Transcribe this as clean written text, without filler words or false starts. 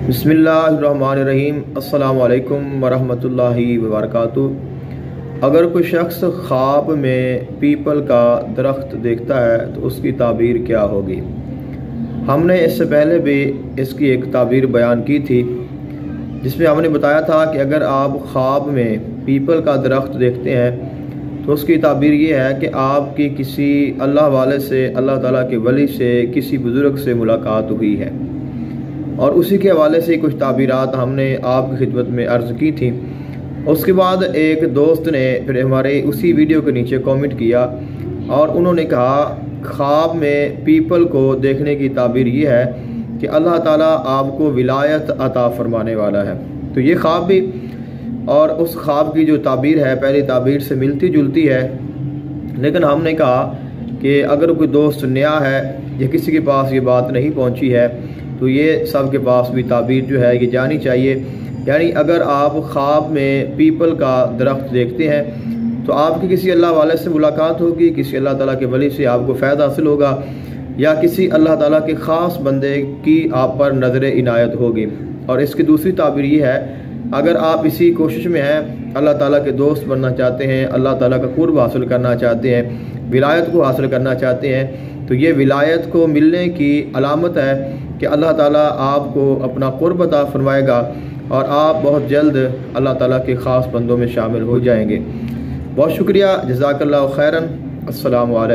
बिस्मिल्लाहिर्रहमानिर्रहीम। अस्सलामु अलैकुम वरहमतुल्लाहि वबरकातुहू। अगर कोई शख्स ख्वाब में पीपल का दरख्त देखता है तो उसकी ताबीर क्या होगी। हमने इससे पहले भी इसकी एक ताबीर बयान की थी, जिसमें हमने बताया था कि अगर आप ख्वाब में पीपल का दरख्त देखते हैं तो उसकी ताबीर ये है कि आपकी किसी अल्लाह वाले से, अल्लाह ताला के वली से, किसी बुज़ुर्ग से मुलाकात हुई है। और उसी के हवाले से कुछ ताबीरात हमने आपकी खिदमत में अर्ज़ की थी। उसके बाद एक दोस्त ने फिर हमारे उसी वीडियो के नीचे कमेंट किया और उन्होंने कहा ख्वाब में पीपल को देखने की ताबीर ये है कि अल्लाह ताला आपको विलायत अता फरमाने वाला है। तो ये ख्वाब भी और उस ख्वाब की जो ताबीर है पहली ताबीर से मिलती जुलती है, लेकिन हमने कहा कि अगर कोई दोस्त नया है या किसी के पास ये बात नहीं पहुंची है तो ये सब के पास भी ताबीर जो है ये जानी चाहिए। यानी अगर आप ख्वाब में पीपल का दरख्त देखते हैं तो आपकी किसी अल्लाह वाले से मुलाकात होगी, किसी अल्लाह ताला के वली से आपको फ़ायदा हासिल होगा या किसी अल्लाह ताला के ख़ास बंदे की आप पर नज़र इनायत होगी। और इसकी दूसरी ताबीर ये है, अगर आप इसी कोशिश में हैं, अल्लाह ताला के दोस्त बनना चाहते हैं, अल्लाह ताला का कुर्ब हासिल करना चाहते हैं, विलायत को हासिल करना चाहते हैं, तो ये विलायत को मिलने की अलामत है कि अल्लाह ताला आपको अपना कुर्ब अता फरमाएगा और आप बहुत जल्द अल्लाह ताला के ख़ास बंदों में शामिल हो जाएंगे। बहुत शुक्रिया, जज़ाकल्लाहु खैरन। अस्सलामु अलैकुम।